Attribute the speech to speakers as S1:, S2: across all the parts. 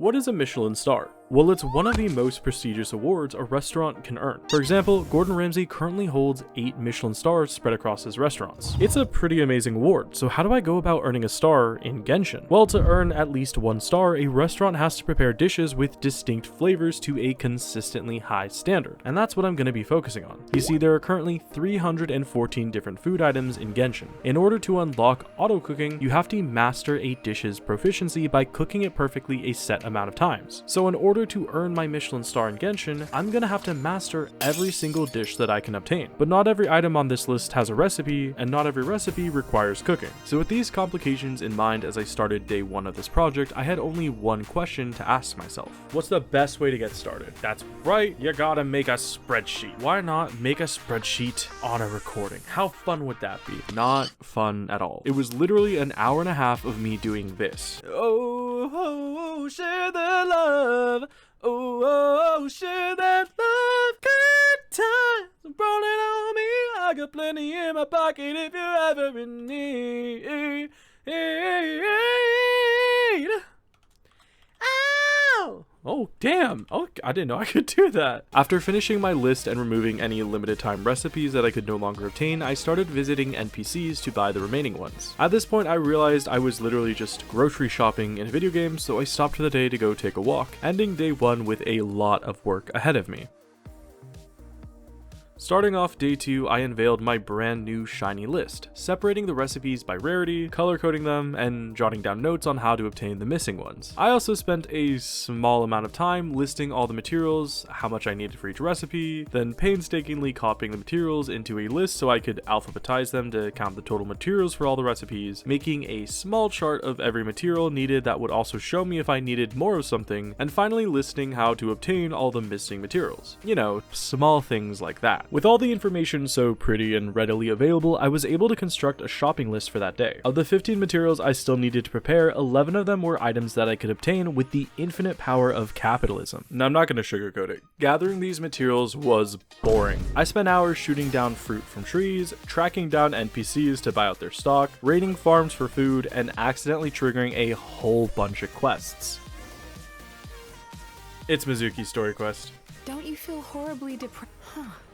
S1: What is a Michelin Star? Well, it's one of the most prestigious awards a restaurant can earn. For example, Gordon Ramsay currently holds 8 Michelin stars spread across his restaurants. It's a pretty amazing award, so how do I go about earning a star in Genshin? Well, to earn at least 1 star, a restaurant has to prepare dishes with distinct flavors to a consistently high standard, and that's what I'm going to be focusing on. You see, there are currently 314 different food items in Genshin. In order to unlock auto-cooking, you have to master a dish's proficiency by cooking it perfectly a set amount of times. So in order to earn my Michelin star in Genshin, I'm gonna have to master every single dish that I can obtain. But not every item on this list has a recipe, and not every recipe requires cooking. So with these complications in mind as I started day 1 of this project, I had only one question to ask myself. What's the best way to get started? That's right, you gotta make a spreadsheet. Why not make a spreadsheet on a recording? How fun would that be? Not fun at all. It was literally an hour and a half of me doing this. Oh, share the love. Oh, share that love. Good times rolling on me. I got plenty in my pocket if you're ever in need. Ow! Oh, damn. Oh, I didn't know I could do that. After finishing my list and removing any limited time recipes that I could no longer obtain, I started visiting NPCs to buy the remaining ones. At this point, I realized I was literally just grocery shopping in a video game, so I stopped for the day to go take a walk, ending day 1 with a lot of work ahead of me. Starting off day 2, I unveiled my brand new shiny list, separating the recipes by rarity, color coding them, and jotting down notes on how to obtain the missing ones. I also spent a small amount of time listing all the materials, how much I needed for each recipe, then painstakingly copying the materials into a list so I could alphabetize them to count the total materials for all the recipes, making a small chart of every material needed that would also show me if I needed more of something, and finally listing how to obtain all the missing materials. You know, small things like that. With all the information so pretty and readily available, I was able to construct a shopping list for that day. Of the 15 materials I still needed to prepare, 11 of them were items that I could obtain with the infinite power of capitalism. Now, I'm not going to sugarcoat it. Gathering these materials was boring. I spent hours shooting down fruit from trees, tracking down NPCs to buy out their stock, raiding farms for food, and accidentally triggering a whole bunch of quests. It's Mizuki's story quest.
S2: Don't you feel horribly depressed?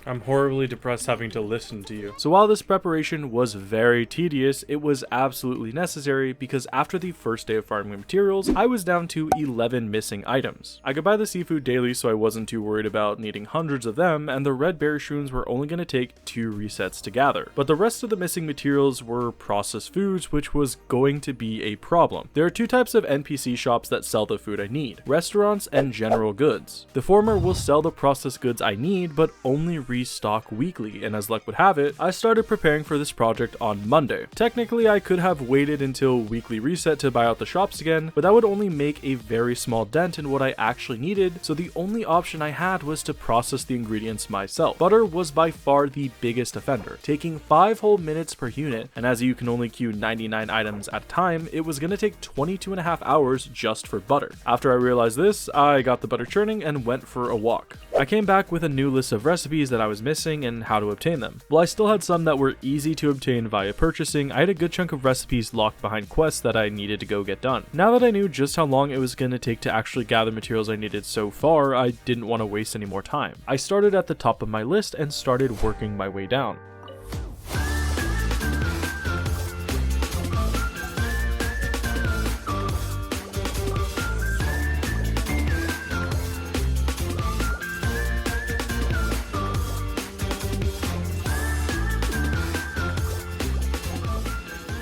S1: I'm horribly depressed having to listen to you. So while this preparation was very tedious, it was absolutely necessary because after the first day of farming materials, I was down to 11 missing items. I could buy the seafood daily, so I wasn't too worried about needing hundreds of them, and the red berry shrooms were only going to take 2 resets to gather. But the rest of the missing materials were processed foods, which was going to be a problem. There are 2 types of NPC shops that sell the food I need: restaurants and general goods. The former will sell the processed goods I need, but only restock weekly, and as luck would have it, I started preparing for this project on Monday. Technically, I could have waited until weekly reset to buy out the shops again, but that would only make a very small dent in what I actually needed, so the only option I had was to process the ingredients myself. Butter was by far the biggest offender, taking 5 whole minutes per unit, and as you can only queue 99 items at a time, it was gonna take 22.5 hours just for butter. After I realized this, I got the butter churning and went for a walk. I came back with a new list of recipes that I was missing and how to obtain them. While I still had some that were easy to obtain via purchasing, I had a good chunk of recipes locked behind quests that I needed to go get done. Now that I knew just how long it was going to take to actually gather materials I needed so far, I didn't want to waste any more time. I started at the top of my list and started working my way down.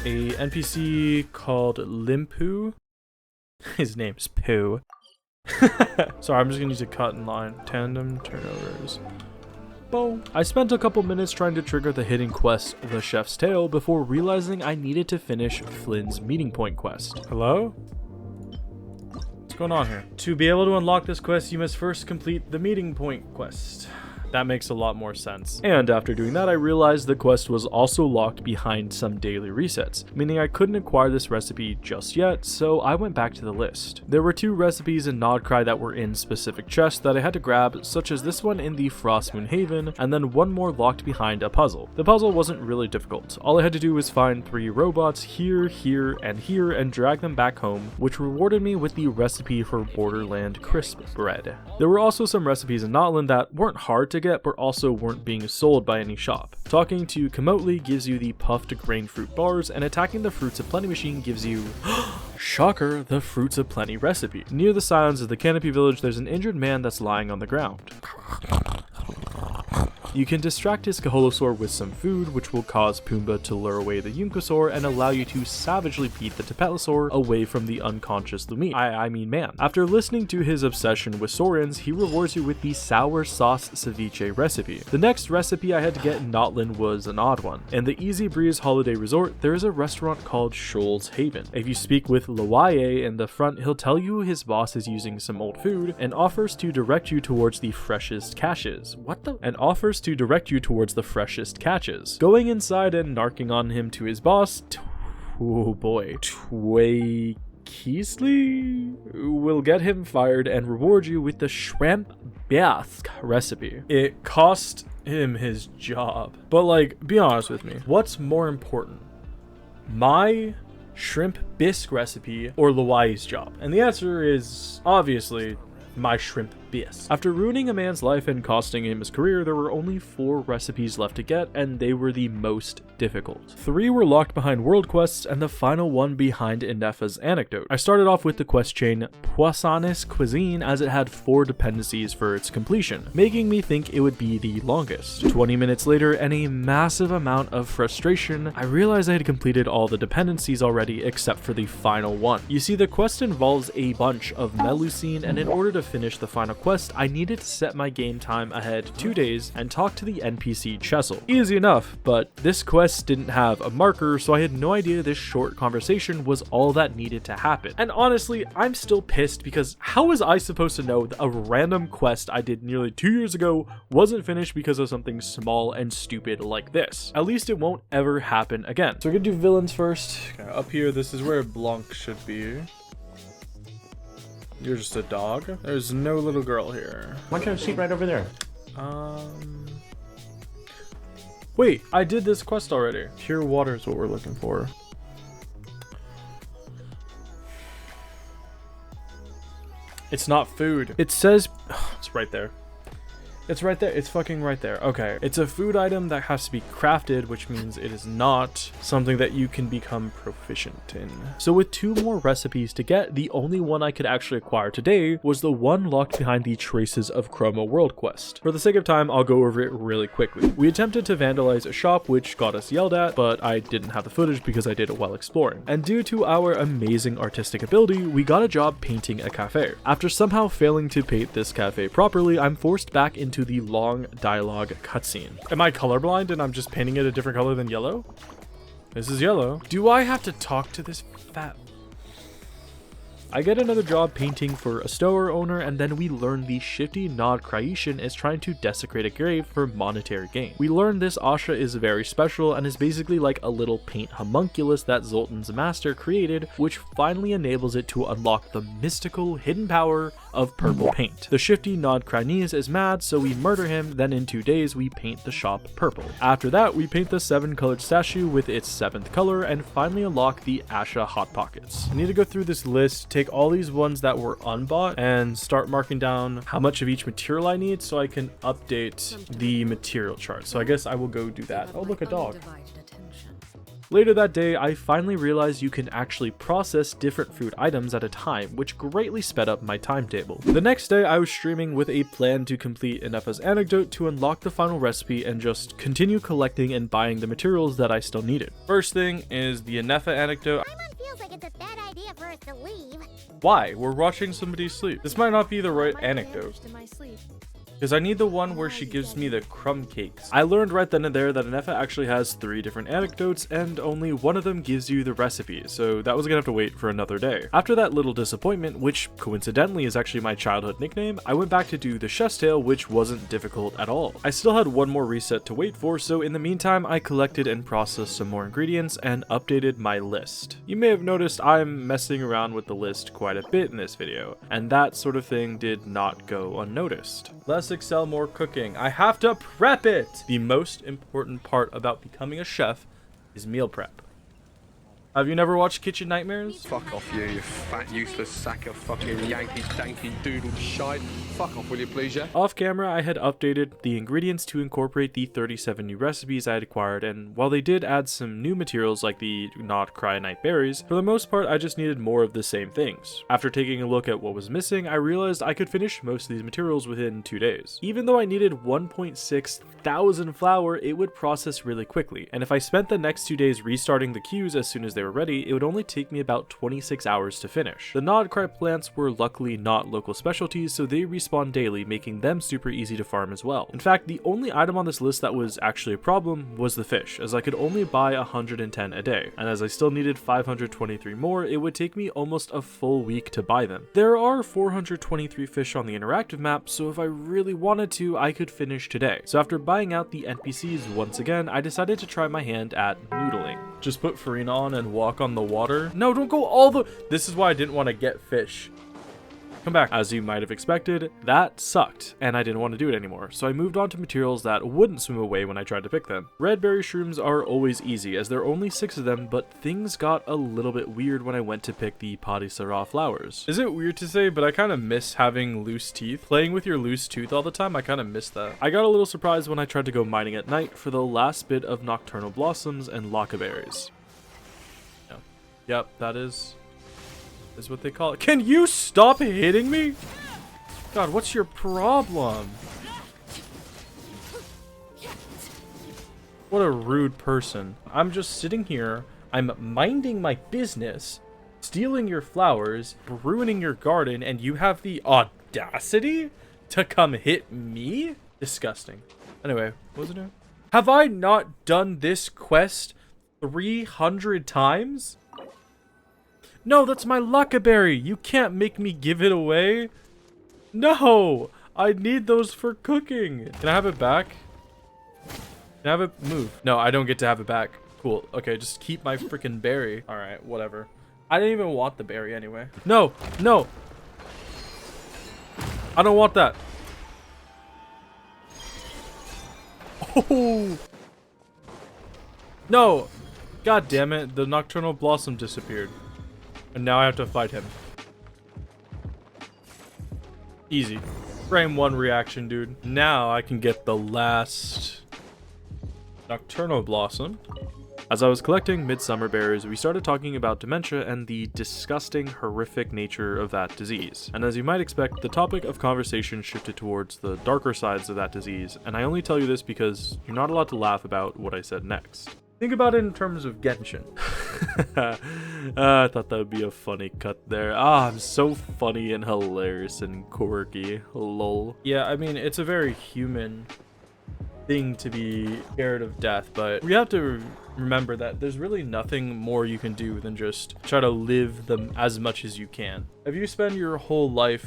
S1: A NPC called Limpu. His name's Pooh. Sorry, I'm just gonna use a cut in line. Tandem turnovers. Boom. I spent a couple minutes trying to trigger the hidden quest, The Chef's Tale, before realizing I needed to finish Flynn's meeting point quest. Hello? What's going on here? To be able to unlock this quest, you must first complete the meeting point quest. That makes a lot more sense. And after doing that, I realized the quest was also locked behind some daily resets, meaning I couldn't acquire this recipe just yet, so I went back to the list. There were 2 recipes in Nodcry that were in specific chests that I had to grab, such as this one in the Frostmoon Haven, and then one more locked behind a puzzle. The puzzle wasn't really difficult. All I had to do was find 3 robots here, here, and drag them back home, which rewarded me with the recipe for Borderland crisp bread. There were also some recipes in Notilde that weren't hard to get, but also weren't being sold by any shop. Talking to Komotli gives you the puffed grain fruit bars, and attacking the Fruits of Plenty machine gives you shocker, the Fruits of Plenty recipe. Near the Silence of the Canopy Village, there's an injured man that's lying on the ground. You can distract his Kaholosaur with some food, which will cause Pumbaa to lure away the Yunkosaur and allow you to savagely beat the Tapetlosaur away from the unconscious Lumi. I mean man. After listening to his obsession with Saurians, he rewards you with the sour sauce ceviche recipe. The next recipe I had to get in Notilde was an odd one. In the Easy Breeze Holiday Resort, there is a restaurant called Shoal's Haven. If you speak with Loaye in the front, he'll tell you his boss is using some old food and offers to direct you towards the freshest catches. Going inside and narking on him to his boss, oh boy, Tway Keasley will get him fired and reward you with the shrimp bask recipe. It cost him his job. But like, be honest with me, what's more important? My shrimp bisque recipe or Loaye's job? And the answer is obviously my shrimp bisque. After ruining a man's life and costing him his career, there were only 4 recipes left to get, and they were the most difficult. 3 were locked behind world quests, and the final one behind Inefa's anecdote. I started off with the quest chain Poissonnis Cuisine, as it had 4 dependencies for its completion, making me think it would be the longest. 20 minutes later, and a massive amount of frustration, I realized I had completed all the dependencies already except for the final one. You see, the quest involves a bunch of Melusine, and in order to finish the final quest, I needed to set my game time ahead 2 days and talk to the NPC Chesil. Easy enough, but this quest didn't have a marker, so I had no idea this short conversation was all that needed to happen. And honestly, I'm still pissed because how was I supposed to know that a random quest I did nearly 2 years ago wasn't finished because of something small and stupid like this? At least it won't ever happen again. So we're gonna do villains first. Okay, up here, this is where Blanc should be. You're just a dog? There's no little girl here.
S3: Why don't you have a seat right over there?
S1: Wait, I did this quest already. Pure water is what we're looking for. It's not food. It says, it's right there. It's right there. It's fucking right there. Okay. It's a food item that has to be crafted, which means it is not something that you can become proficient in. So with 2 more recipes to get, the only one I could actually acquire today was the one locked behind the Traces of Chroma world quest. For the sake of time, I'll go over it really quickly. We attempted to vandalize a shop, which got us yelled at, but I didn't have the footage because I did it while exploring. And due to our amazing artistic ability, we got a job painting a cafe. After somehow failing to paint this cafe properly, I'm forced back into the long dialogue cutscene. Am I colorblind and I'm just painting it a different color than yellow? This is yellow. Do I have to talk to this fat? I get another job painting for a store owner, and then we learn the shifty Nod Kryetian is trying to desecrate a grave for monetary gain. We learn this Asha is very special and is basically like a little paint homunculus that Zoltan's master created, which finally enables it to unlock the mystical hidden power of purple paint. The shifty Nod Kryetian is mad, so we murder him, then in 2 days we paint the shop purple. After that, we paint the 7-colored statue with its 7th color, and finally unlock the Asha Hot Pockets. I need to go through this list, take all these ones that were unbought, and start marking down how much of each material I need so I can update the material chart. So I guess I will go do that. Oh, look, a dog. Later that day, I finally realized you can actually process different food items at a time, which greatly sped up my timetable. The next day, I was streaming with a plan to complete Inefa's anecdote to unlock the final recipe and just continue collecting and buying the materials that I still needed. First thing is the Inefa anecdote.
S4: Paimon feels like it's a bad idea for us to leave.
S1: Why? We're watching somebody sleep. This might not be the right anecdote.
S2: In my sleep.
S1: because I need the one where she gives me the crumb cakes. I learned right then and there that Anefa actually has 3 different anecdotes and only one of them gives you the recipe, so that was gonna have to wait for another day. After that little disappointment, which coincidentally is actually my childhood nickname, I went back to do the chef's tale, which wasn't difficult at all. I still had one more reset to wait for, so in the meantime I collected and processed some more ingredients and updated my list. You may have noticed I'm messing around with the list quite a bit in this video, and that sort of thing did not go unnoticed. Less Excel, more cooking. I have to prep it! The most important part about becoming a chef is meal prep. Have you never watched Kitchen Nightmares?
S3: Fuck off you fat useless sack of fucking Yankee danky doodle shite. Fuck off will you please, yeah?
S1: Off camera, I had updated the ingredients to incorporate the 37 new recipes I had acquired, and while they did add some new materials like the not cryonite berries, for the most part I just needed more of the same things. After taking a look at what was missing, I realized I could finish most of these materials within 2 days. Even though I needed 1.6 thousand flour, it would process really quickly, and if I spent the next 2 days restarting the queues as soon as they were ready, it would only take me about 26 hours to finish. The nodcry plants were luckily not local specialties, so they respawn daily, making them super easy to farm as well. In fact, the only item on this list that was actually a problem was the fish, as I could only buy 110 a day, and as I still needed 523 more, it would take me almost a full week to buy them. There are 423 fish on the interactive map, so if I really wanted to, I could finish today. So after buying out the NPCs once again, I decided to try my hand at noodling. Just put Farina on and walk on the water. No, don't go all the... This is why I didn't want to get fish. Come back. As you might have expected, that sucked, and I didn't want to do it anymore, so I moved on to materials that wouldn't swim away when I tried to pick them. Red berry shrooms are always easy, as there are only 6 of them, but things got a little bit weird when I went to pick the Padisara flowers. Is it weird to say, but I kind of miss having loose teeth? Playing with your loose tooth all the time, I kind of miss that. I got a little surprised when I tried to go mining at night for the last bit of nocturnal blossoms and laka berries. Yeah. Yep, that is what they call it. Can you stop hitting me? God, what's your problem? What a rude person. I'm just sitting here, I'm minding my business, stealing your flowers, ruining your garden, and you have the audacity to come hit me? Disgusting. Anyway, what was it doing? Have I not done this quest 300 times? No, that's my lakaberry. You can't make me give it away. No, I need those for cooking. Can I have it back? Can I have it move? No, I don't get to have it back. Cool. Okay, just keep my freaking berry. All right, whatever. I didn't even want the berry anyway. No, no. I don't want that. Oh. No. God damn it. The nocturnal blossom disappeared. And now I have to fight him. Easy. Frame 1 reaction, dude. Now I can get the last nocturnal blossom. As I was collecting midsummer berries, we started talking about dementia and the disgusting, horrific nature of that disease. And as you might expect, the topic of conversation shifted towards the darker sides of that disease, and I only tell you this because you're not allowed to laugh about what I said next. Think about it in terms of Genshin. I thought that would be a funny cut there. I'm so funny and hilarious and quirky. Lol. Yeah, I mean, it's a very human thing to be scared of death, but we have to remember that there's really nothing more you can do than just try to live them as much as you can. If you spend your whole life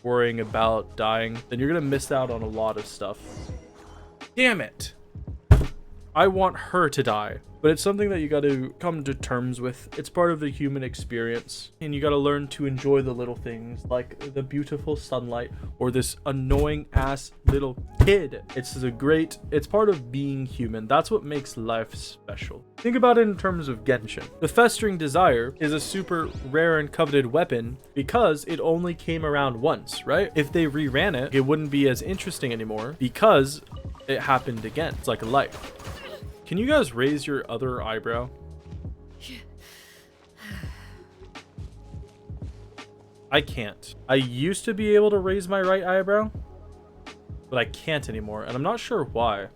S1: worrying about dying, then you're gonna miss out on a lot of stuff. Damn it! I want her to die, but it's something that you got to come to terms with. It's part of the human experience, and you got to learn to enjoy the little things like the beautiful sunlight or this annoying ass little kid. It's part of being human. That's what makes life special. Think about it in terms of Genshin. The Festering Desire is a super rare and coveted weapon because it only came around once, right? If they reran it, it wouldn't be as interesting anymore because it happened again. It's like a life. Can you guys raise your other eyebrow? I can't. I used to be able to raise my right eyebrow, but I can't anymore, and I'm not sure why.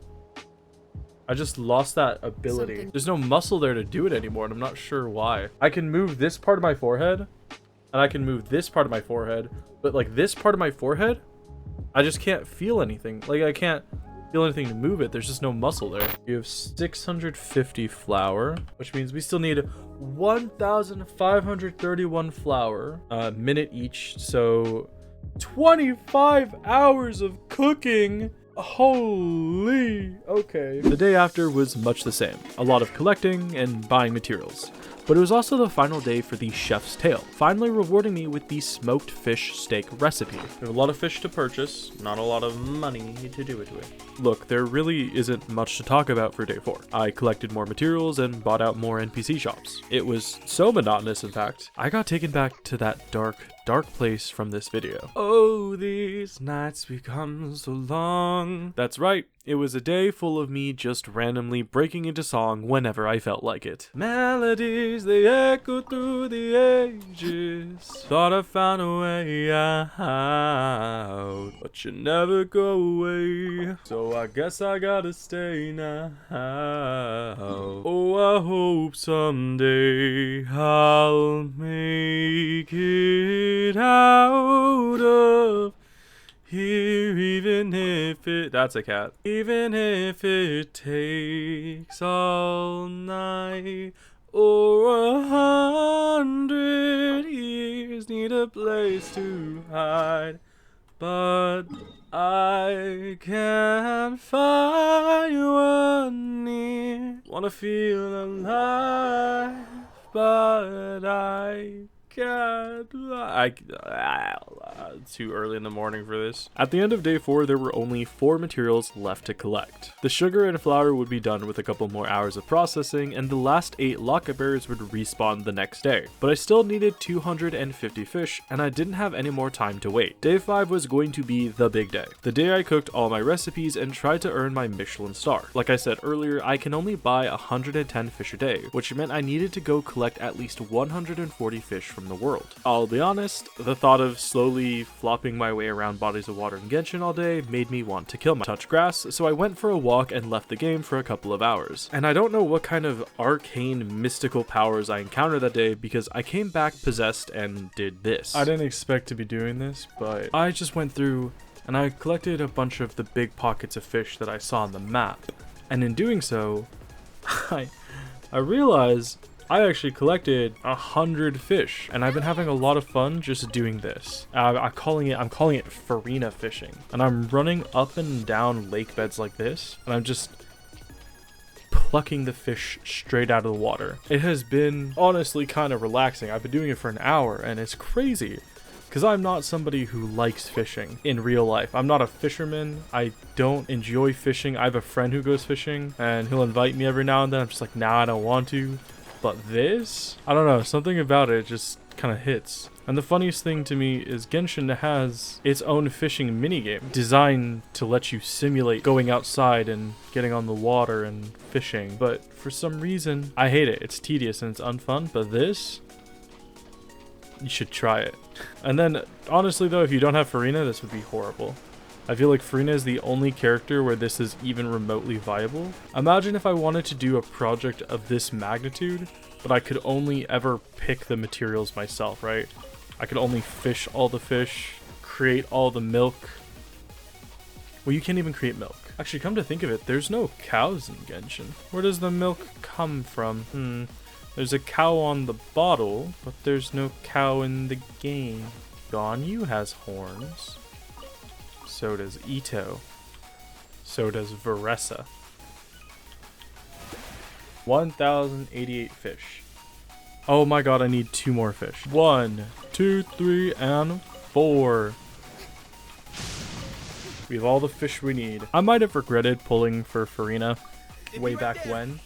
S1: I just lost that ability. There's no muscle there to do it anymore, and I'm not sure why. I can move this part of my forehead, and I can move this part of my forehead, but like this part of my forehead, I just can't feel anything. Like, I can't feel anything to move it. There's just no muscle there. We have 650 flour, which means we still need 1,531 flour a minute each. So 25 hours of cooking. Holy, okay. The day after was much the same. A lot of collecting and buying materials. But it was also the final day for the chef's tale, finally rewarding me with the smoked fish steak recipe. We have a lot of fish to purchase, not a lot of money to do it with. Look, there really isn't much to talk about for day 4. I collected more materials and bought out more NPC shops. It was so monotonous, in fact. I got taken back to that dark place from this video. Oh, these nights become so long. That's right. It was a day full of me just randomly breaking into song whenever I felt like it. Melodies, they echo through the ages. Thought I found a way out, but you never go away. So I guess I gotta stay now. Oh, I hope someday I'll make it out of here, even if it... That's a cat. Even if it takes all night or 100 years, need a place to hide. But I can't find one near. Wanna feel alive, but I can't. Too early in the morning for this. At the end of day 4, there were only 4 materials left to collect. The sugar and flour would be done with a couple more hours of processing, and the last 8 locket berries would respawn the next day. But I still needed 250 fish, and I didn't have any more time to wait. Day 5 was going to be the big day. The day I cooked all my recipes and tried to earn my Michelin Star. Like I said earlier, I can only buy 110 fish a day, which meant I needed to go collect at least 140 fish from the world. I'll be honest, the thought of slowly flopping my way around bodies of water in Genshin all day made me want to kill myself. Touch grass, so I went for a walk and left the game for a couple of hours. And I don't know what kind of arcane mystical powers I encountered that day because I came back possessed and did this. I didn't expect to be doing this, but I just went through and I collected a bunch of the big pockets of fish that I saw on the map. And in doing so, I realized I actually collected 100 fish, and I've been having a lot of fun just doing this. I'm calling it farina fishing, and I'm running up and down lake beds like this, and I'm just plucking the fish straight out of the water. It has been honestly kind of relaxing. I've been doing it for an hour, and it's crazy. Because I'm not somebody who likes fishing in real life. I'm not a fisherman. I don't enjoy fishing. I have a friend who goes fishing, and he'll invite me every now and then. I'm just like, nah, I don't want to. But this, I don't know, something about it just kind of hits. And the funniest thing to me is Genshin has its own fishing minigame designed to let you simulate going outside and getting on the water and fishing. But for some reason, I hate it. It's tedious and it's unfun, but this, you should try it. And then, honestly though, if you don't have Farina, this would be horrible. I feel like Farina is the only character where this is even remotely viable. Imagine if I wanted to do a project of this magnitude, but I could only ever pick the materials myself, right? I could only fish all the fish, create all the milk. Well, you can't even create milk. Actually, come to think of it, there's no cows in Genshin. Where does the milk come from? There's a cow on the bottle, but there's no cow in the game. Ganyu has horns. So does Ito. So does Veressa. 1,088 fish. Oh my god, I need 2 more fish. 1, 2, 3, and 4. We have all the fish we need. I might have regretted pulling for Farina way back when,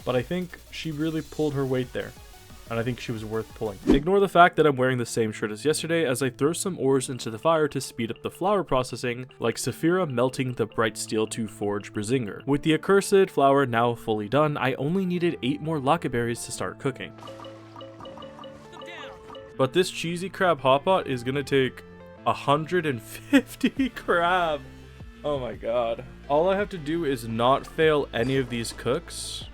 S1: but I think she really pulled her weight there. And I think she was worth pulling. Ignore the fact that I'm wearing the same shirt as yesterday as I throw some ores into the fire to speed up the flour processing, like Saphira melting the bright steel to forge Brazinger. With the accursed flour now fully done, I only needed 8 more locket berries to start cooking. But this cheesy crab hot pot is gonna take 150 crab. Oh my god. All I have to do is not fail any of these cooks,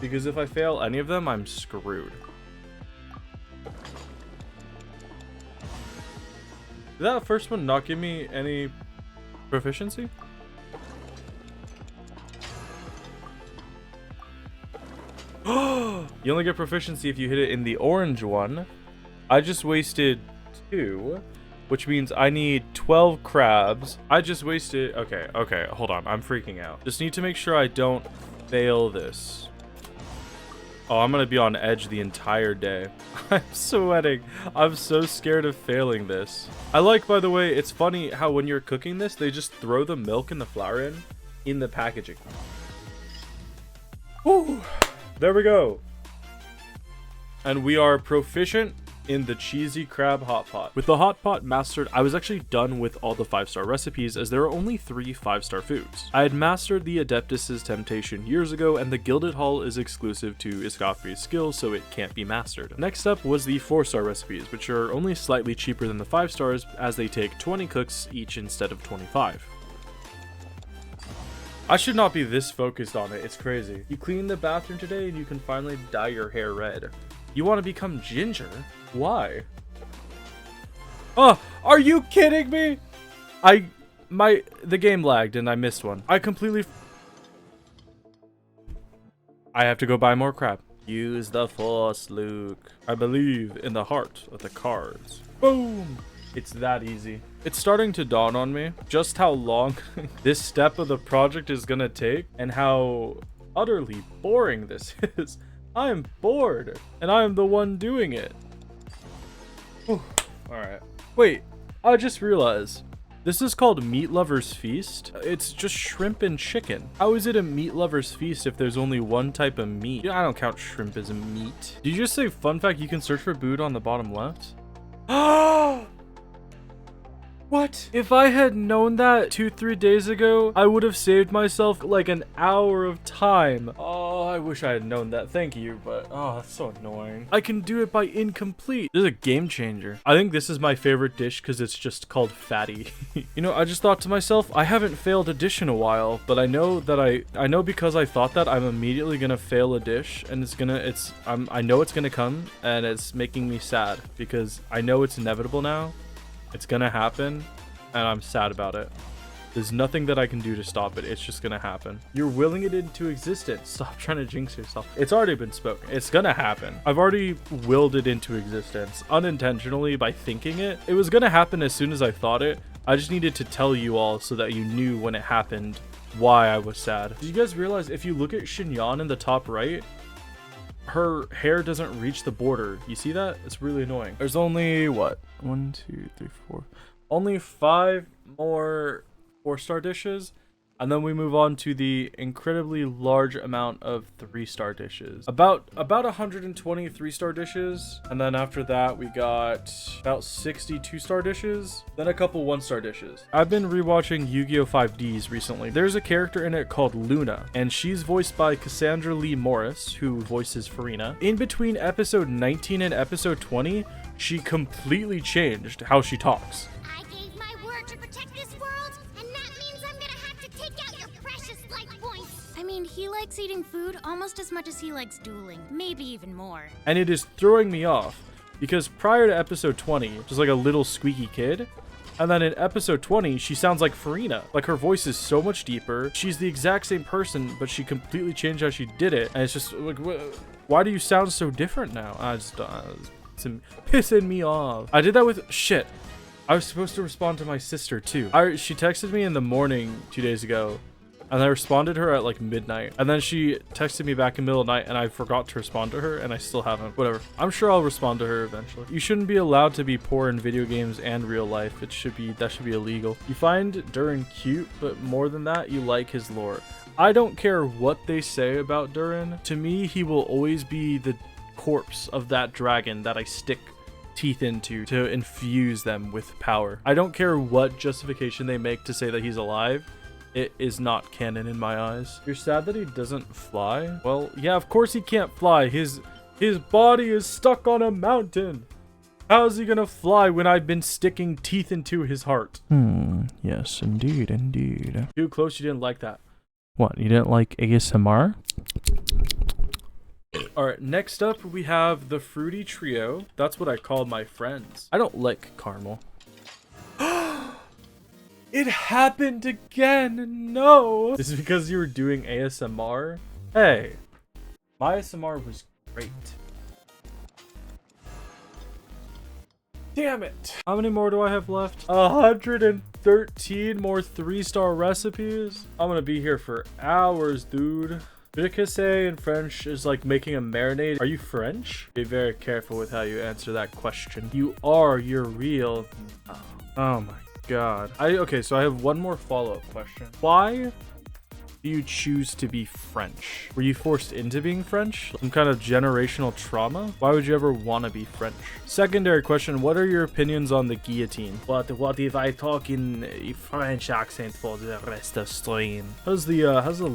S1: because if I fail any of them, I'm screwed. Did that first one not give me any proficiency? You only get proficiency if you hit it in the orange one. I just wasted 2, which means I need 12 crabs. I just wasted... Okay, hold on. I'm freaking out. Just need to make sure I don't fail this. Oh, I'm gonna be on edge the entire day. I'm sweating. I'm so scared of failing this. I like, by the way, it's funny how when you're cooking this, they just throw the milk and the flour in the packaging. Woo! There we go. And we are proficient in the cheesy crab hot pot. With the hot pot mastered, I was actually done with all the 5-star recipes as there are only 3 5-star foods. I had mastered the Adeptus's Temptation years ago, and the Gilded Hall is exclusive to Iskafri's skill, so it can't be mastered. Next up was the 4-star recipes, which are only slightly cheaper than the 5 stars as they take 20 cooks each instead of 25. I should not be this focused on it, it's crazy. You clean the bathroom today and you can finally dye your hair red. You want to become ginger? Why? Oh, are you kidding me? The game lagged and I missed one. I have to go buy more crab. Use the force, Luke. I believe in the heart of the cards. Boom! It's that easy. It's starting to dawn on me just how long this step of the project is gonna take and how utterly boring this is. I am bored and I am the one doing it. All right. Wait, I just realized this is called Meat Lover's Feast. It's just shrimp and chicken. How is it a meat lover's feast if there's only one type of meat? I don't count shrimp as a meat. Did you just say, fun fact, you can search for food on the bottom left? What? If I had known that 2-3 days ago, I would have saved myself like an hour of time. Oh, I wish I had known that. Thank you, but oh, that's so annoying. I can do it by incomplete. This is a game changer. I think this is my favorite dish because it's just called fatty. You know, I just thought to myself, I haven't failed a dish in a while, but I know that I know because I thought that I'm immediately gonna fail a dish, and I know it's gonna come, and it's making me sad because I know it's inevitable now. It's gonna happen, and I'm sad about it. There's nothing that I can do to stop it. It's just gonna happen. You're willing it into existence. Stop trying to jinx yourself. It's already been spoken. It's gonna happen. I've already willed it into existence unintentionally by thinking it. It was gonna happen as soon as I thought it. I just needed to tell you all so that you knew when it happened why I was sad. Did you guys realize if you look at Xinyan in the top right, her hair doesn't reach the border? You see that? It's really annoying. There's only what? 1, 2, 3, 4. Only 5 more 4-star dishes, and then we move on to the incredibly large amount of 3-star dishes. About 120 3-star dishes, and then after that we got about 60 2-star dishes, then a couple 1-star dishes. I've been rewatching Yu-Gi-Oh! 5Ds recently. There's a character in it called Luna, and she's voiced by Cassandra Lee Morris, who voices Farina. In between episode 19 and episode 20, she completely changed how she talks.
S4: I gave my word to protect this world, and that means I'm gonna have to take out your precious life points.
S2: I mean, he likes eating food almost as much as he likes dueling, maybe even more.
S1: And it is throwing me off because prior to episode 20, just like a little squeaky kid, and then in episode 20, she sounds like Farina. Like, her voice is so much deeper. She's the exact same person, but she completely changed how she did it. And it's just like, why do you sound so different now? It's pissing me off. I did that with shit. I was supposed to respond to my sister too. She texted me in the morning 2 days ago, and I responded to her at like midnight, and then she texted me back in the middle of the night, and I forgot to respond to her, and I still haven't. Whatever. I'm sure I'll respond to her eventually. You shouldn't be allowed to be poor in video games and real life. That should be illegal. You find Durin cute, but more than that, you like his lore. I don't care what they say about Durin. To me, he will always be the corpse of that dragon that I stick teeth into to infuse them with power. I don't care what justification they make to say that he's alive. It is not canon in my eyes. You're sad that he doesn't fly? Well, yeah, of course he can't fly. His body is stuck on a mountain. How is he gonna fly when I've been sticking teeth into his heart? Yes, indeed. Too close, you didn't like that. What, you didn't like ASMR? Alright, next up we have the Fruity Trio. That's what I call my friends. I don't like caramel. It happened again. No. This is because you were doing ASMR. Hey, my ASMR was great. Damn it. How many more do I have left? 113 more 3-star recipes. I'm gonna be here for hours, dude. Fricassee in French is like making a marinade. Are you French? Be very careful with how you answer that question. You're real. Oh my god. Okay, so I have one more follow-up question. Why do you choose to be French? Were you forced into being French? Some kind of generational trauma? Why would you ever want to be French? Secondary question, what are your opinions on the guillotine? What if I talk in a French accent for the rest of stream? How's the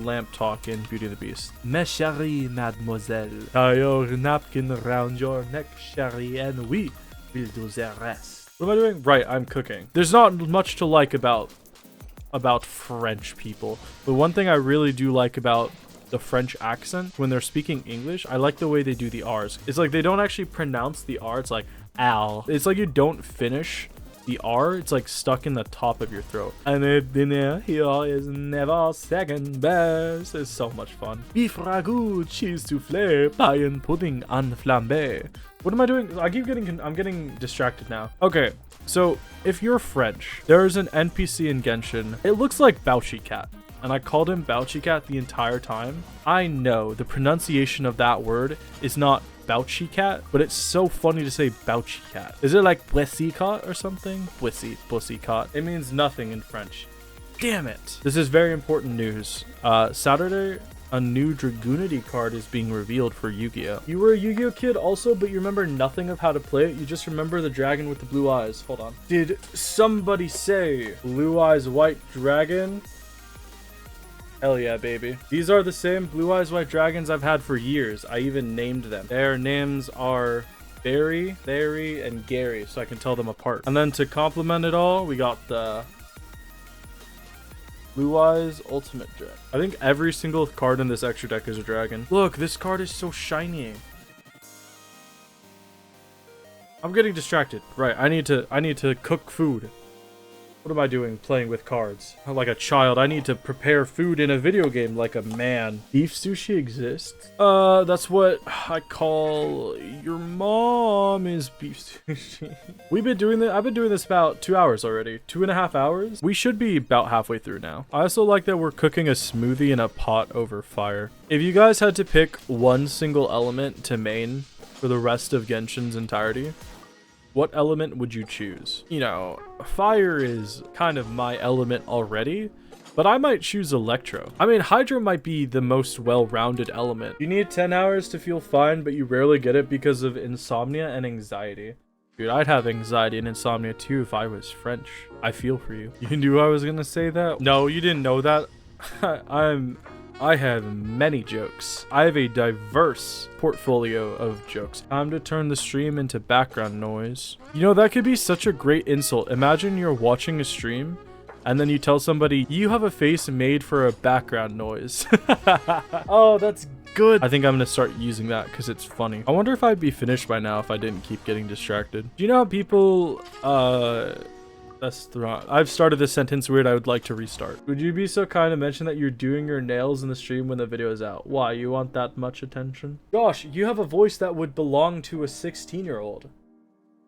S1: lamp talk in Beauty and the Beast? Mes chérie mademoiselle, tie your napkin around your neck, chérie, and we will do the rest. What am I doing? Right, I'm cooking. There's not much to like about French people, but one thing I really do like about the French accent when they're speaking English, I like the way they do the R's. It's like they don't actually pronounce the R. It's like ow. It's like you don't finish the R. It's like stuck in the top of your throat. And it dinner here is never second best. It's so much fun. Beef ragout, cheese soufflé, pie and pudding en flambé. What am I doing? I'm getting distracted now. Okay, so if you're French, there is an NPC in Genshin. It looks like Bouchy Cat, and I called him Bouchy Cat the entire time. I know the pronunciation of that word is not Bouchy Cat, but it's so funny to say Bouchy Cat. Is it like Pussy Cat or something? Pussy Cat. It means nothing in French. Damn it. This is very important news. Saturday, a new Dragoonity card is being revealed for Yu-Gi-Oh! You were a Yu-Gi-Oh! Kid also, but you remember nothing of how to play it? You just remember the dragon with the blue eyes. Hold on. Did somebody say blue eyes white dragon? Hell yeah, baby. These are the same blue eyes white dragons I've had for years. I even named them. Their names are Barry, Larry, and Gary, so I can tell them apart. And then to complement it all, we got the Blue Eyes Ultimate Dragon. I think every single card in this extra deck is a dragon. Look, this card is so shiny. I'm getting distracted. Right, I need to cook food. What am I doing playing with cards? Like a child, I need to prepare food in a video game like a man. Beef sushi exists? That's what I call your mom is beef sushi. I've been doing this about 2 hours already. 2.5 hours? We should be about halfway through now. I also like that we're cooking a smoothie in a pot over fire. If you guys had to pick one single element to main for the rest of Genshin's entirety, what element would you choose? You know, fire is kind of my element already, but I might choose electro. I mean, hydro might be the most well-rounded element. You need 10 hours to feel fine, but you rarely get it because of insomnia and anxiety. Dude, I'd have anxiety and insomnia too if I was French. I feel for you. You knew I was gonna say that? No, you didn't know that. I have many jokes. I have a diverse portfolio of jokes. Time to turn the stream into background noise. You know, that could be such a great insult. Imagine you're watching a stream and then you tell somebody, you have a face made for a background noise. Oh, that's good. I think I'm gonna start using that because it's funny. I wonder if I'd be finished by now if I didn't keep getting distracted. Do you know how people, I've started this sentence weird. I would like to restart. Would you be so kind to mention that you're doing your nails in the stream when the video is out? Why? You want that much attention? Gosh, you have a voice that would belong to a 16-year-old.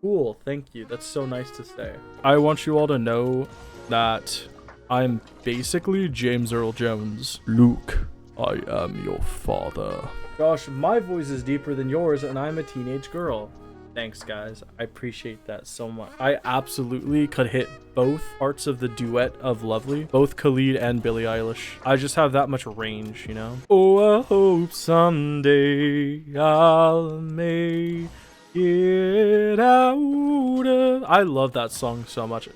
S1: Cool. Thank you. That's so nice to say. I want you all to know that I'm basically James Earl Jones. Luke, I am your father. Gosh, my voice is deeper than yours and I'm a teenage girl. Thanks, guys. I appreciate that so much. I absolutely could hit both parts of the duet of Lovely, both Khalid and Billie Eilish. I just have that much range, you know? Oh, I hope someday I'll make it out of... I love that song so much.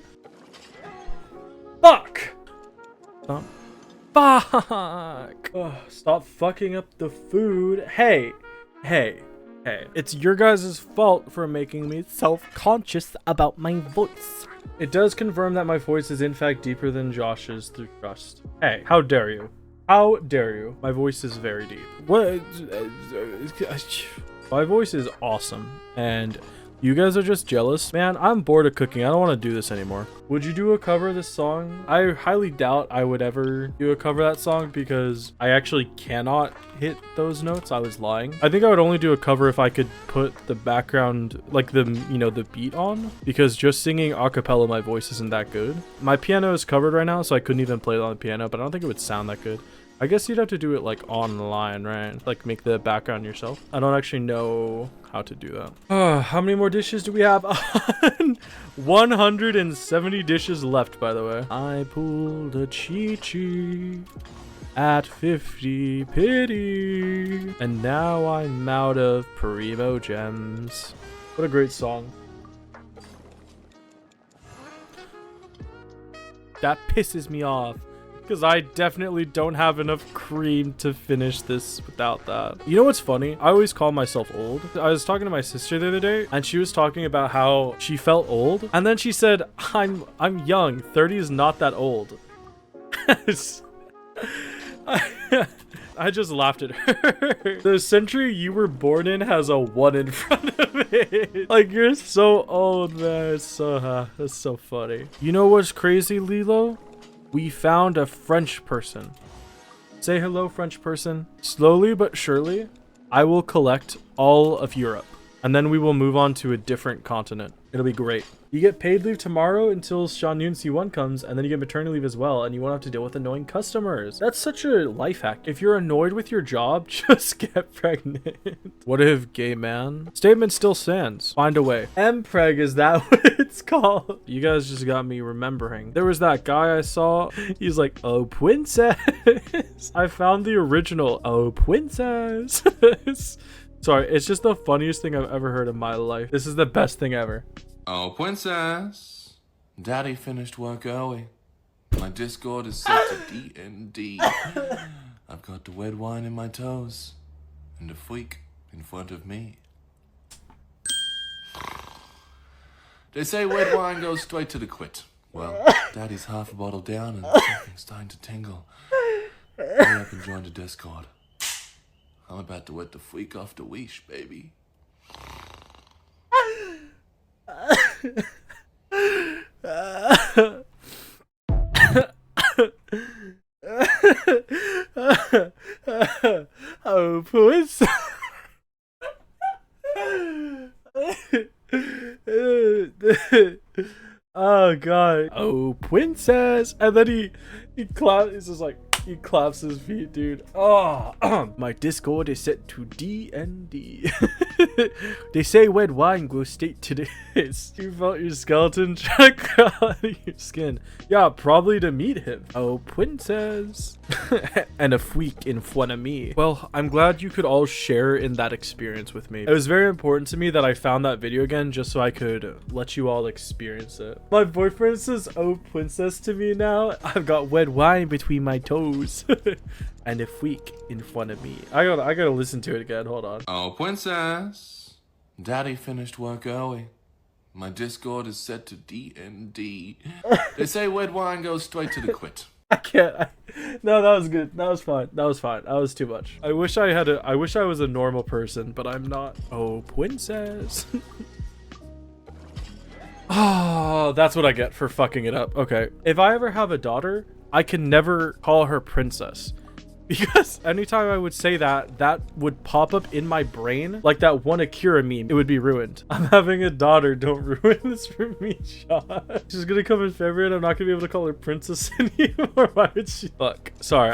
S1: Fuck! Stop. Fuck! Ugh, stop fucking up the food. Hey, it's your guys' fault for making me self-conscious about my voice. It does confirm that my voice is in fact deeper than Josh's through trust. Hey, how dare you? How dare you? My voice is very deep. What? My voice is awesome, and You guys are just jealous. Man, I'm bored of cooking. I don't want to do this anymore. Would you do a cover of this song? I highly doubt I would ever do a cover of that song because I actually cannot hit those notes. I was lying. I think I would only do a cover if I could put the background, like the, you know, the beat on, because just singing a cappella, my voice isn't that good. My piano is covered right now, so I couldn't even play it on the piano, but I don't think it would sound that good. I guess you'd have to do it like online, right? Like make the background yourself. I don't actually know how to do that. How many more dishes do we have? 170 dishes left, by the way. I pulled a Chi-Chi at 50 pity. And now I'm out of Primo gems. What a great song. That pisses me off, because I definitely don't have enough cream to finish this without that. You know what's funny? I always call myself old. I was talking to my sister the other day, and she was talking about how she felt old. And then she said, I'm young. 30 is not that old. I just laughed at her. The century you were born in has a 1 in front of it. Like, you're so old, man. It's so, that's so funny. You know what's crazy, Lilo? We found a French person. Say hello, French person. Slowly but surely, I will collect all of Europe. And then we will move on to a different continent. It'll be great. You get paid leave tomorrow until Shanun C1 comes, and then you get maternity leave as well, and you won't have to deal with annoying customers. That's such a life hack. If you're annoyed with your job, just get pregnant. What if gay man? Statement still stands. Find a way. Mpreg, is that what it's called? You guys just got me remembering. There was that guy I saw. He's like, oh, princess. I found the original, oh, princess. Sorry, it's just the funniest thing I've ever heard in my life. This is the best thing ever.
S5: Oh, princess. Daddy finished work early. My Discord is set to D&D. I've got the red wine in my toes and a freak in front of me. They say red wine goes straight to the quit. Well, Daddy's half a bottle down and something's starting to tingle. Hurry up and join the Discord. I'm about to wet the freak off the leash, baby.
S1: Oh, puss. Oh god. Oh, princess. And then he claps. He's just like, he claps his feet, dude. Oh, my Discord is set to D&D. They say red wine goes straight to this. You felt your skeleton check out of your skin. Yeah, probably to meet him. Oh, princess. And a freak in front of me. Well, I'm glad you could all share in that experience with me. It was very important to me that I found that video again just so I could let you all experience it. My boyfriend says, oh, princess to me now. I've got red wine between my toes. And a freak in front of me. I gotta listen to it again. Hold on.
S5: Oh, princess. Daddy finished work early. My Discord is set to D&D. They say red wine goes straight to the quit.
S1: I can't. No, that was good. That was fine. That was fine. That was too much. I wish I was a normal person, but I'm not. Oh, princess. Oh, that's what I get for fucking it up. Okay. If I ever have a daughter, I can never call her princess. Because anytime I would say that, that would pop up in my brain like that one Akira meme. It would be ruined. I'm having a daughter. Don't ruin this for me, Sean. She's gonna come in February and I'm not gonna be able to call her princess anymore. Why would she? Fuck. Sorry,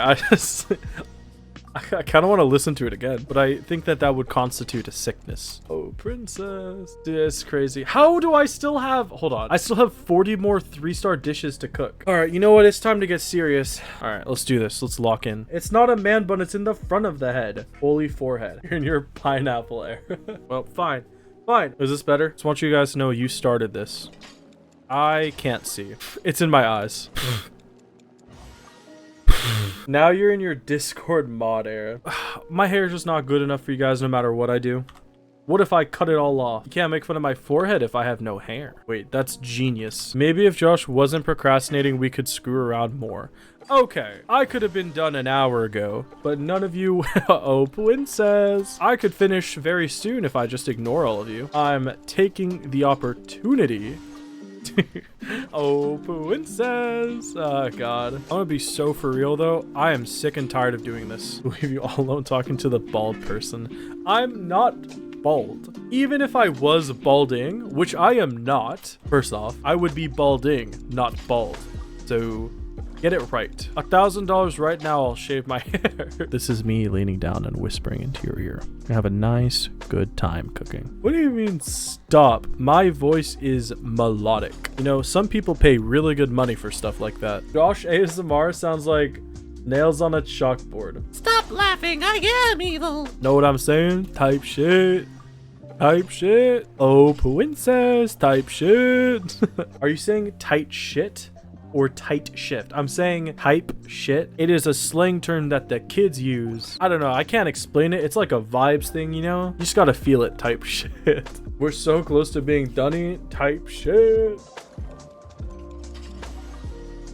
S1: I kind of want to listen to it again, but I think that would constitute a sickness. Oh, princess. Dude, it's crazy. How do I still have... Hold on. I still have 40 more 3-star dishes to cook. All right, you know what? It's time to get serious. All right, let's do this. Let's lock in. It's not a man bun. It's in the front of the head. Holy forehead. You're in your pineapple air. Well, fine. Fine. Is this better? Just want you guys to know you started this. I can't see. It's in my eyes. Now you're in your Discord mod era. My hair is just not good enough for you guys no matter what I do. What if I cut it all off? You can't make fun of my forehead if I have no hair. Wait, that's genius. Maybe if Josh wasn't procrastinating, we could screw around more. Okay, I could have been done an hour ago, but none of you, oh, princess. I could finish very soon if I just ignore all of you. I'm taking the opportunity. Oh, princess. Oh, God. I'm gonna be so for real, though. I am sick and tired of doing this. Leave you all alone talking to the bald person. I'm not bald. Even if I was balding, which I am not, first off, I would be balding, not bald. So get it right. $1,000 right now, I'll shave my hair. This is me leaning down and whispering into your ear. I have a nice, good time cooking. What do you mean stop? My voice is melodic. You know, some people pay really good money for stuff like that. Josh ASMR sounds like nails on a chalkboard.
S6: Stop laughing, I am evil.
S1: Know what I'm saying? Type shit. Type shit. Oh, princess. Type shit. Are you saying tight shit? Or tight shift? I'm saying type shit. It is a slang term that the kids use. I don't know. I can't explain it. It's like a vibes thing, you know? You just gotta feel it. Type shit. We're so close to being done. Type shit.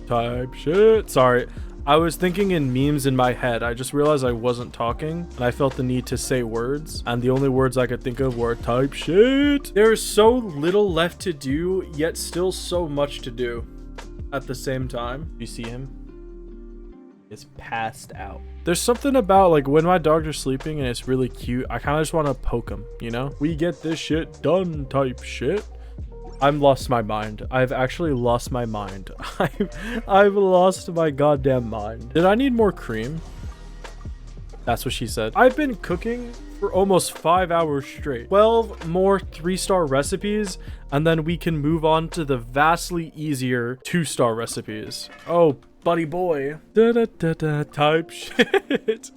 S1: Type shit. Sorry. I was thinking in memes in my head. I just realized I wasn't talking and I felt the need to say words. And the only words I could think of were type shit. There is so little left to do, yet still so much to do. At the same time, you see him? Is passed out. There's something about like when my dogs are sleeping and it's really cute, I kind of just want to poke them, you know? We get this shit done type shit. I've lost my mind. I've actually lost my mind. I've lost my goddamn mind. Did I need more cream? That's what she said. I've been cooking for almost 5 hours straight. 12 more 3-star recipes, and then we can move on to the vastly easier 2-star recipes. Oh, buddy boy. Type shit.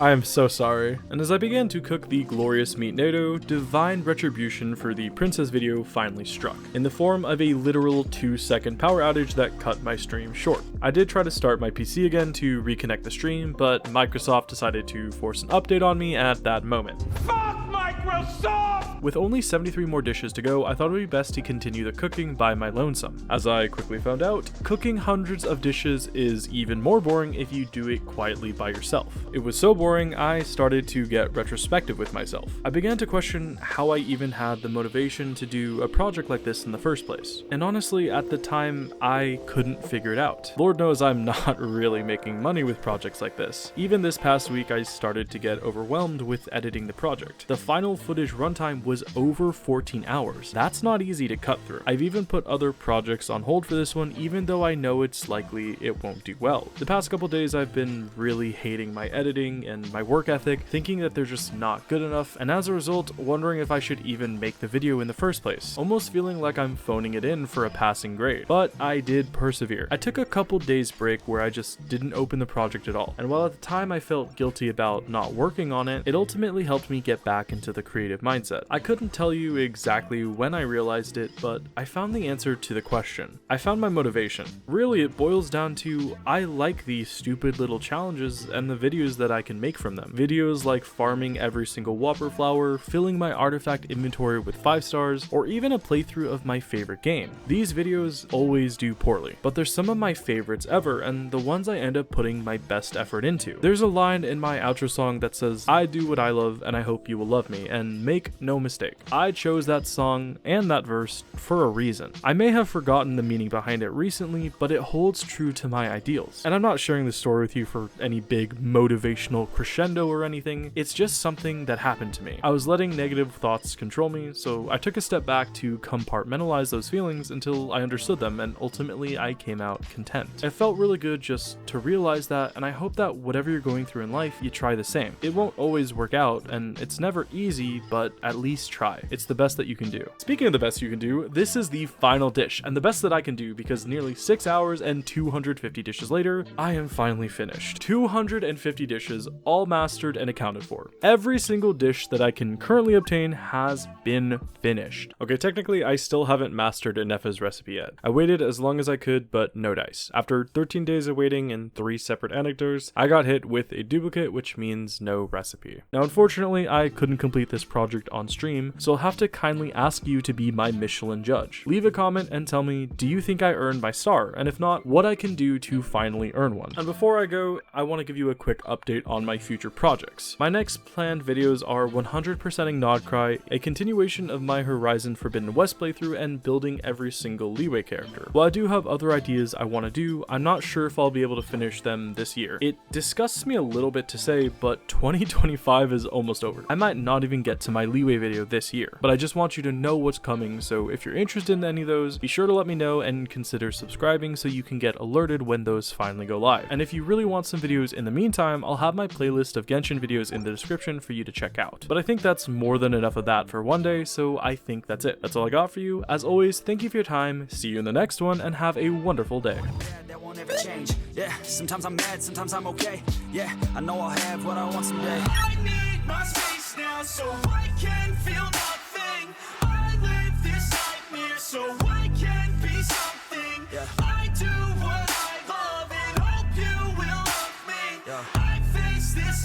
S1: I am so sorry. And as I began to cook the glorious meat natto, divine retribution for the princess video finally struck, in the form of a literal 2-second power outage that cut my stream short. I did try to start my PC again to reconnect the stream, but Microsoft decided to force an update on me at that moment. Fuck Microsoft! With only 73 more dishes to go, I thought it would be best to continue the cooking by my lonesome. As I quickly found out, cooking hundreds of dishes is even more boring if you do it quietly by yourself. It was so boring, I started to get retrospective with myself. I began to question how I even had the motivation to do a project like this in the first place. And honestly, at the time, I couldn't figure it out. Lord knows I'm not really making money with projects like this. Even this past week, I started to get overwhelmed with editing the project. The final footage runtime was over 14 hours. That's not easy to cut through. I've even put other projects on hold for this one, even though I know it's likely it won't do well. The past couple days, I've been really hating my editing and my work ethic, thinking that they're just not good enough, and as a result, wondering if I should even make the video in the first place. Almost feeling like I'm phoning it in for a passing grade. But I did persevere. I took a couple days break where I just didn't open the project at all, and while at the time I felt guilty about not working on it, it ultimately helped me get back into the creative mindset. I couldn't tell you exactly when I realized it, but I found the answer to the question. I found my motivation. Really, it boils down to I like these stupid little challenges and the videos that I can make from them. Videos like farming every single Whopper flower, filling my artifact inventory with 5 stars, or even a playthrough of my favorite game. These videos always do poorly, but they're some of my favorites ever and the ones I end up putting my best effort into. There's a line in my outro song that says, "I do what I love and I hope you will love me," and make no mistake, I chose that song and that verse for a reason. I may have forgotten the meaning behind it recently, but it holds true to my ideals. And I'm not sharing this story with you for any big motivational crescendo or anything, it's just something that happened to me. I was letting negative thoughts control me, so I took a step back to compartmentalize those feelings until I understood them, and ultimately I came out content. It felt really good just to realize that, and I hope that whatever you're going through in life, you try the same. It won't always work out, and it's never easy, but at least try. It's the best that you can do. Speaking of the best you can do, this is the final dish, and the best that I can do because nearly 6 hours and 250 dishes later, I am finally finished. 250 dishes, all mastered and accounted for. Every single dish that I can currently obtain has been finished. Okay, technically I still haven't mastered Ineffa's recipe yet. I waited as long as I could, but no dice. After 13 days of waiting and 3 separate anecdotes, I got hit with a duplicate, which means no recipe. Now unfortunately, I couldn't complete the this project on stream, so I'll have to kindly ask you to be my Michelin judge. Leave a comment and tell me, do you think I earned my star? And if not, what I can do to finally earn one. And before I go, I want to give you a quick update on my future projects. My next planned videos are 100%ing Nodcry, a continuation of my Horizon Forbidden West playthrough, and building every single Leeway character. While I do have other ideas I want to do, I'm not sure if I'll be able to finish them this year. It disgusts me a little bit to say, but 2025 is almost over. I might not even get to my Leeway video this year, but I just want you to know what's coming, so if you're interested in any of those, be sure to let me know and consider subscribing so you can get alerted when those finally go live. And if you really want some videos in the meantime, I'll have my playlist of Genshin videos in the description for you to check out. But I think that's more than enough of that for one day, so I think that's it. That's all I got for you. As always, thank you for your time, see you in the next one, and have a wonderful day.
S7: That won't ever change. Yeah, sometimes I'm mad, sometimes I'm okay. Yeah, I know I'll have what I want someday. I need my space now so I can feel nothing. I live this nightmare so I can be something. Yeah. I do what I love and hope you will love me. Yeah. I face this